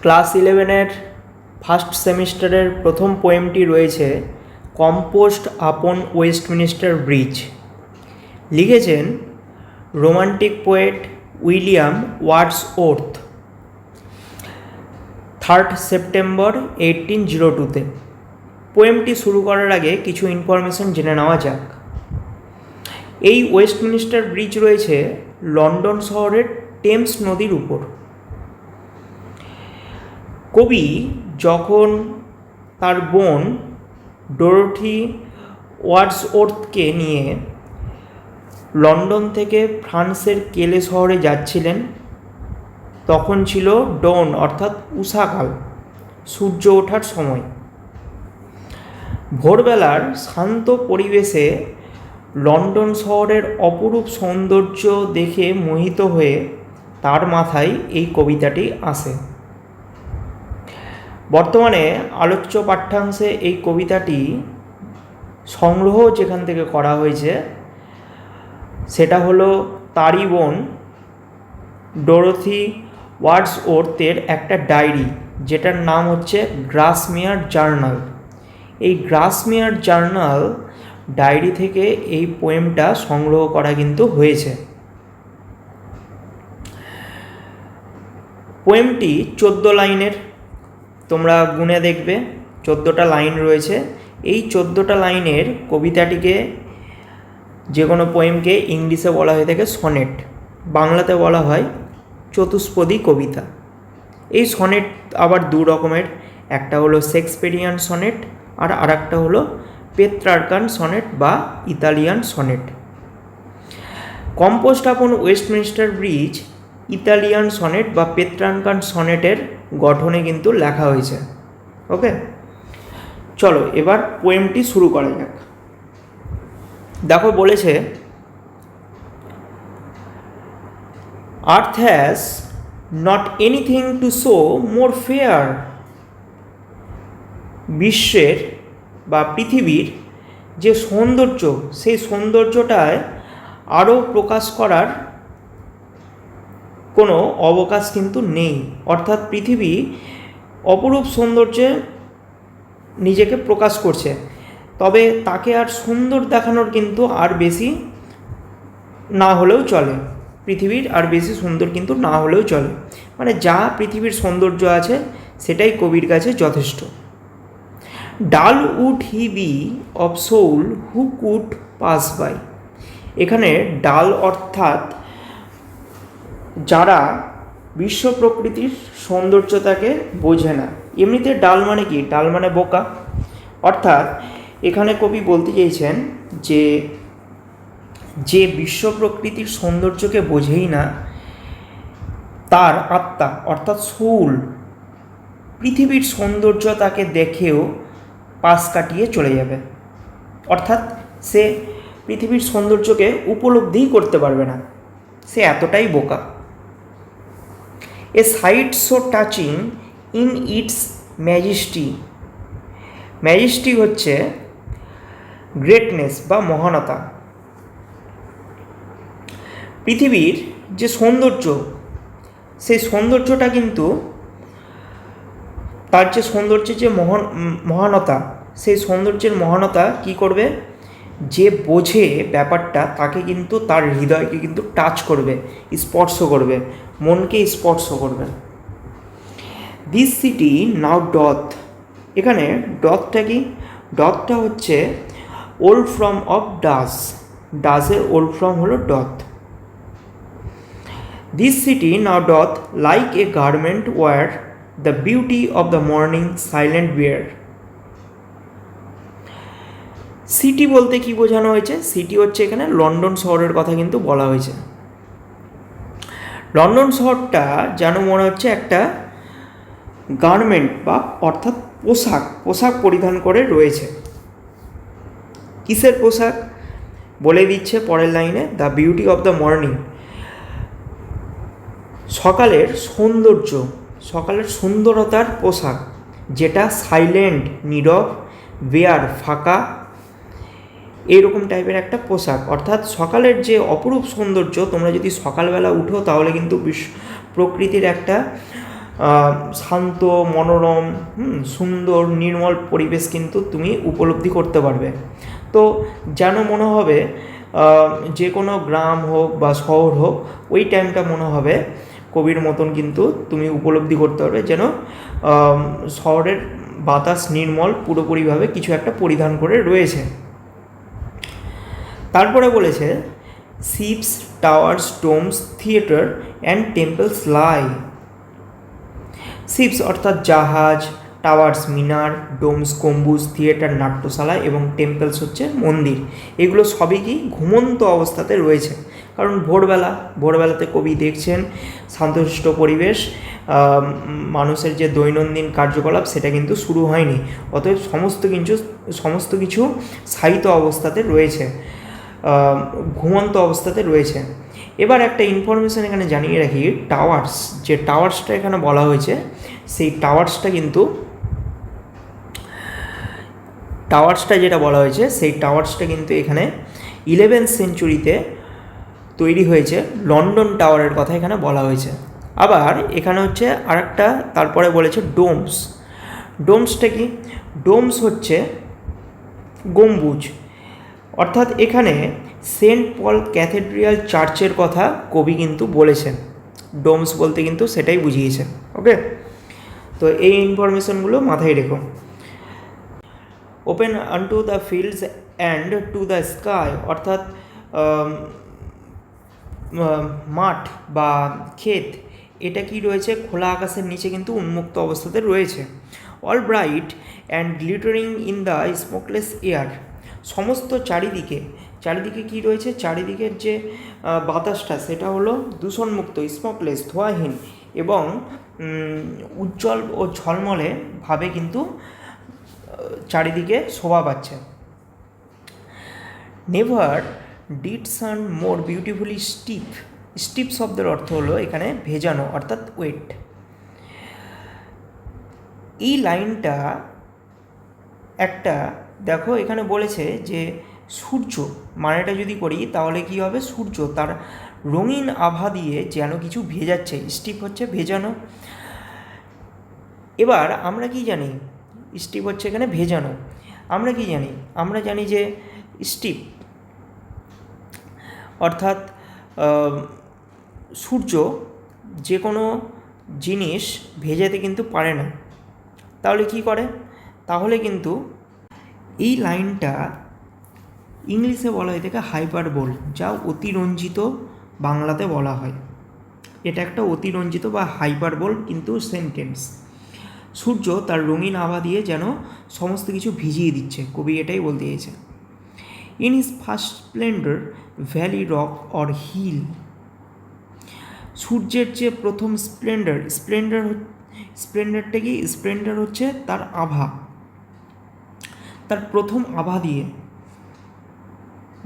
Class 11-এর first সেমিস্টারের প্রথম পোয়েমটি রয়েছে কম্পোস্ট আপন ওয়েস্টমিনিস্টার ব্রিজ। লিখেছেন রোমান্টিক পোয়েট উইলিয়াম ওয়ার্ডসওর্থ, 3 সেপ্টেম্বর 1802-তে। পোয়েমটি শুরু করার আগে কিছু ইনফরমেশন জেনে নেওয়া যাক। এই ওয়েস্টমিনিস্টার ব্রিজ রয়েছে লন্ডন শহরের টেমস নদীর উপর। কবি যখন তার বোন ডোরোথি ওয়ার্ডসওর্থকে নিয়ে লন্ডন থেকে ফ্রান্সের কেলে শহরে যাচ্ছিলেন, তখন ছিল ডন অর্থাৎ উষাকাল, সূর্য ওঠার সময়। ভোরবেলার শান্ত পরিবেশে লন্ডন শহরের অপরূপ সৌন্দর্য দেখে মোহিত হয়ে তার মাথায় এই কবিতাটি আসে। বর্তমানে আলোচ্য পাঠ্যাংশে এই কবিতাটি সংগ্রহ যেখান থেকে করা হয়েছে সেটা হলো তারই বোন ডোরোথি ওয়ার্ডসওর্থের একটা ডায়েরি, যেটার নাম হচ্ছে গ্রাসমেয়ার জার্নাল। এই গ্রাসমেয়ার জার্নাল ডায়েরি থেকে এই পোয়েমটা সংগ্রহ করা কিন্তু হয়েছে। পোয়েমটি 14 লাইনের, তোমরা গুনে দেখবে 14টা লাইন রয়েছে। এই 14টা লাইনের কবিতাটিকে, যে কোনো পোয়েমকে ইংলিশে বলা হয়ে থাকে সনেট, বাংলাতে বলা হয় চতুষ্পদী কবিতা। এই সনেট আবার দু রকমের, একটা হলো শেক্সপিয়ারিয়ান সনেট আর আরেকটা হলো পেত্রার্কান সনেট বা ইতালিয়ান সনেট। কম্পোস্ট আপন ওয়েস্টমিনিস্টার ব্রিজ ইতালিয়ান সনেট বা পেত্রার্কান সনেটের গঠনে কিন্তু লেখা হয়েছে। ওকে, চলো এবার পোয়েমটি শুরু করা যাক। দেখো বলেছে, আর্থ has not anything to show more fair. বিশ্বের বা পৃথিবীর যে সৌন্দর্য, সেই সৌন্দর্যটায় আরও প্রকাশ করার কোনো অবকাশ কিন্তু নেই। অর্থাৎ পৃথিবী অপরূপ সৌন্দর্যে নিজেকে প্রকাশ করছে, তবে তাকে আর সুন্দর দেখানোর কিন্তু আর বেশি না হলেও চলে। পৃথিবীর আর বেশি সুন্দর কিন্তু না হলেও চলে, মানে যা পৃথিবীর সৌন্দর্য আছে সেটাই কবির কাছে যথেষ্ট। Dull would he be of soul who could pass by. এখানে ডাল অর্থাৎ যারা বিশ্ব প্রকৃতির সৌন্দর্যতাকে বোঝে না। এমনিতে ডাল মানে কি? ডাল মানে বোকা। অর্থাৎ এখানে কবি বলতে চেয়েছেন যে যে বিশ্ব প্রকৃতির সৌন্দর্যকে বোঝেই না, তার আত্মা অর্থাৎ সোল পৃথিবীর সৌন্দর্য তাকে দেখেও পাশ কাটিয়ে চলে যাবে। অর্থাৎ সে পৃথিবীর সৌন্দর্যকে উপলব্ধিই করতে পারবে না, সে এতটাই বোকা। A sight so touching in its majesty. Majesty হচ্ছে গ্রেটনেস বা মহানতা। পৃথিবীর যে সৌন্দর্য, সেই সৌন্দর্যটা কিন্তু তার যে সৌন্দর্যের যে মহানতা, সেই সৌন্দর্যের মহানতা কি করবে? যে বোঝে ব্যাপারটা তাকে কিন্তু তার হৃদয়কে কিন্তু টাচ করবে, স্পর্শ করবে, মনকে স্পর্শ করবে। This city now doth. এখানে ডথটা কি? ডথটা হচ্ছে ওল্ড ফর্ম অফ ডাস। ডাসের ওল্ড ফর্ম হলো doth. This city now doth like a garment wear the beauty of the morning silent wear. City বলতে কি বোঝানো হয়েছে? সিটি হচ্ছে এখানে লন্ডন শহরের কথা কিন্তু বলা হয়েছে। লন্ডন শহরটা যেন মনে হচ্ছে একটা গার্মেন্ট বা অর্থাৎ পোশাক পরিধান করে রয়েছে। কিসের পোশাক? বলে দিচ্ছে পরের লাইনে, the beauty of the morning. সকালের সৌন্দর্য, সকালের সুন্দরতার পোশাক, যেটা সাইলেন্ট নীরব, ওয়্যার ফাঁকা, এইরকম টাইপের একটা পোশাক। অর্থাৎ সকালের যে অপরূপ সৌন্দর্য, তোমরা যদি সকালবেলা উঠো তাহলে কিন্তু প্রকৃতির একটা শান্ত, মনোরম, সুন্দর, নির্মল পরিবেশ কিন্তু তুমি উপলব্ধি করতে পারবে। তো যেন মনে হবে যে কোনো গ্রাম হোক বা শহর হোক, ওই টাইমটা মনে হবে কবির মতন কিন্তু তুমি উপলব্ধি করতে পারবে, যেন শহরের বাতাস নির্মল পুরোপুরিভাবে কিছু একটা পরিধান করে রয়েছে। তারপরে বলেছে ships, towers, domes, theatre and temples lie. Ships অর্থাৎ জাহাজ, টাওয়ার্স মিনার, ডোমস গম্বুজ, থিয়েটার নাট্যশালা এবং টেম্পলস হচ্ছে মন্দির। এগুলো সবই কি ঘুমন্ত অবস্থাতে রয়েছে, কারণ ভোরবেলাতে কবি দেখছেন শান্তশিষ্ট পরিবেশ, মানুষের যে দৈনন্দিন কার্যকলাপ সেটা কিন্তু শুরু হয়নি, অতএব সমস্ত কিছু শায়িত অবস্থাতে রয়েছে, ঘুমন্ত অবস্থাতে রয়েছে। এবার একটা ইনফরমেশান এখানে জানিয়ে রাখি, যে টাওয়ার্সটা এখানে বলা হয়েছে, সেই টাওয়ার্সটা যেটা বলা হয়েছে সেই টাওয়ার্সটা কিন্তু এখানে 11th সেঞ্চুরিতে তৈরি হয়েছে। লন্ডন টাওয়ারের কথা এখানে বলা হয়েছে। আবার এখানে হচ্ছে আরেকটা, তারপরে বলেছে ডোমসটা কি? ডোমস হচ্ছে গম্বুজ, অর্থাৎ এখানে সেন্ট পল ক্যাথেড্রাল চার্চের কথা কবি কিন্তু বলেছেন। ডোমস বলতে কিন্তু সেটাই বুঝিয়েছেন। ওকে, তো এই ইনফরমেশনগুলো মাথায় রেখো। Open আনটু the fields and to the sky, অর্থাৎ মাঠ বা ক্ষেত, এটা কি রয়েছে? খোলা আকাশের নিচে কিন্তু উন্মুক্ত অবস্থাতে রয়েছে। All bright and glittering in the smokeless air, সমস্ত চারিদিকে কি রয়েছে? চারিদিকের যে বাতাসটা সেটা হলো দূষণমুক্ত, স্মোকলেস, ধোঁয়াহীন এবং উজ্জ্বল ও ঝলমলে ভাবে কিন্তু চারিদিকে শোভা পাচ্ছে। Never did sun more beautifully steep শব্দের অর্থ হলো এখানে ভেজানো, অর্থাৎ ওয়েট। এই লাইনটা একটা দেখো, এখানে বলেছে যে সূর্য, মানেটা যদি করি তাহলে কি হবে? সূর্য তার রঙিন আভা দিয়ে যেন কিছু ভেজাচ্ছে। স্টিপ হচ্ছে ভেজানো। এবার আমরা কি জানি? স্টিপ হচ্ছে এখানে ভেজানো। আমরা কি জানি? আমরা জানি যে স্টিপ অর্থাৎ সূর্য যে কোনো জিনিস ভেজাতে কিন্তু পারে না। তাহলে কি করে? তাহলে কিন্তু এই লাইনটা ইংলিশে বলা হয় এটাকে হাইপারবোল, যা অতিরঞ্জিত বাংলাতে বলা হয়। এটা একটা অতিরঞ্জিত বা হাইপারবোল কিন্তু সেন্টেন্স। সূর্য তার রঙিন আভা দিয়ে যেন সমস্ত কিছু ভিজিয়ে দিচ্ছে, কবি এটাই বলতে চেয়েছে। In his first splendour valley, rock or hill, সূর্যের যে প্রথম স্প্লেন্ডারটা কি? স্প্লেন্ডার হচ্ছে তার আভা, তার প্রথম আভা দিয়ে,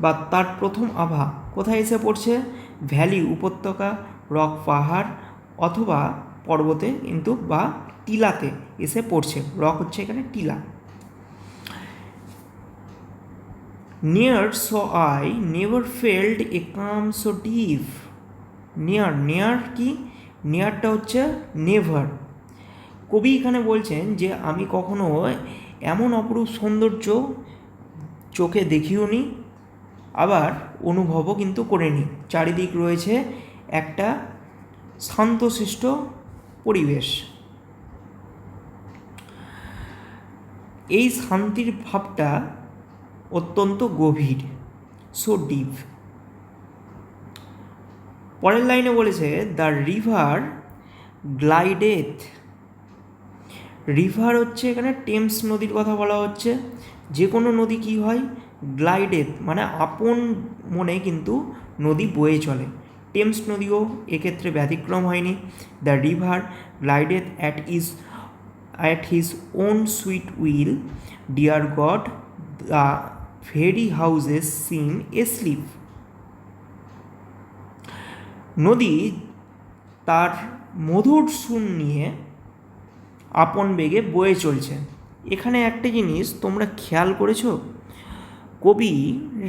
বা তার প্রথম আভা কোথায় এসে পড়ছে? ভ্যালি, উপত্যকা, রক, পাহাড় অথবা পর্বতে কিন্তু, বা টিলাতে এসে পড়ছে। রক হচ্ছে এখানে টিলা। Ne'er saw I never felt a calm so deep. Ne'er কি? নিয়ারটা হচ্ছে নেভার। কবি এখানে বলছেন যে আমি কখনো এমন অপরূপ সৌন্দর্য চোখে দেখিও নি, আবার অনুভবও কিন্তু করিনি। চারিদিক রয়েছে একটা শান্তশিষ্ট পরিবেশ। এই শান্তির ভাবটা অত্যন্ত গভীর, সো ডিপ। পরের লাইনে বলেছে দ্য রিভার গ্লাইডেথ। রিভার হচ্ছে এখানে টেমস নদীর কথা বলা হচ্ছে। যে কোনো নদী কি হয়? গ্লাইডেথ মানে আপন মনে কিন্তু নদী বয়ে চলে। টেমস নদীও এক্ষেত্রে ব্যতিক্রম হয়নি। The river glideth at his own sweet will, dear God, the very houses seem asleep. নদী তার মধুর সুর নিয়ে আপন বেগে বয়ে চলছে। এখানে একটা জিনিস তোমরা খেয়াল করেছো, কবি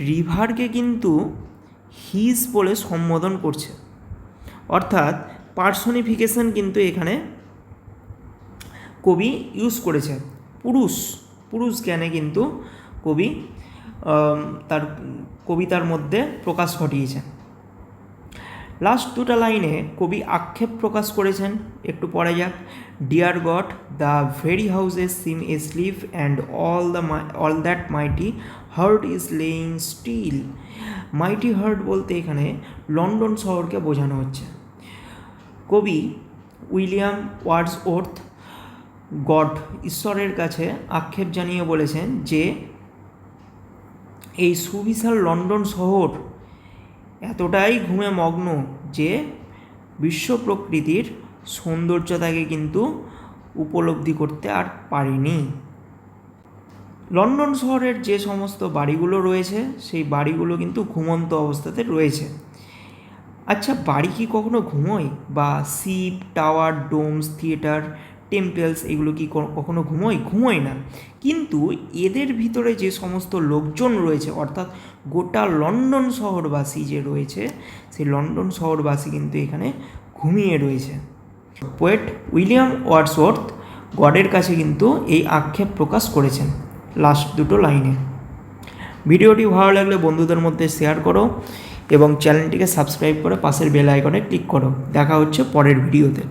রিভারকে কিন্তু হিজ বলে সম্বোধন করছে, অর্থাৎ পার্সনিফিকেশন কিন্তু এখানে কবি ইউজ করেছে। পুরুষ জ্ঞানে কিন্তু কবি তার কবিতার মধ্যে প্রকাশ ঘটিয়েছেন। লাস্ট দুটো লাইনে কবি আক্ষেপ প্রকাশ করেছেন, একটু পরে যাক। Dear God, the very houses seem asleep and all that mighty heart is lying still. Mighty heart বলতে এখানে লন্ডন শহরকে বোঝানো হচ্ছে। কবি উইলিয়াম ওয়ার্ডসওয়ার্থ গড, ঈশ্বরের কাছে আক্ষেপ জানিয়ে বলেছেন যে এই সুবিশাল লন্ডন শহর এতটাই ঘুমে মগ্ন যে বিশ্ব প্রকৃতির সৌন্দর্যতাকে কিন্তু উপলব্ধি করতে আর পারেনি। লন্ডন শহরের যে সমস্ত বাড়িগুলো রয়েছে সেই বাড়িগুলো কিন্তু ঘুমন্ত অবস্থাতে রয়েছে। আচ্ছা, বাড়ি কি কখনো ঘুমোয়? বা শিপ, টাওয়ার, ডোমস, থিয়েটার, টেম্পেলস এগুলো কি কখনো ঘুমোয় না। কিন্তু এদের ভিতরে যে সমস্ত লোকজন রয়েছে, অর্থাৎ গোটা লন্ডন শহরবাসী যে রয়েছে, সেই লন্ডন শহরবাসী কিন্তু এখানে ঘুমিয়ে রয়েছে। পোয়েট উইলিয়াম ওয়ার্ডসওয়ার্থ গডের কাছে কিন্তু এই আক্ষেপ প্রকাশ করেছেন লাস্ট দুটো লাইনে। ভিডিওটি ভালো লাগলে বন্ধুদের মধ্যে শেয়ার করো এবং চ্যানেলটিকে সাবস্ক্রাইব করে পাশের বেল আইকনে ক্লিক করো। দেখা হচ্ছে পরের ভিডিওতে।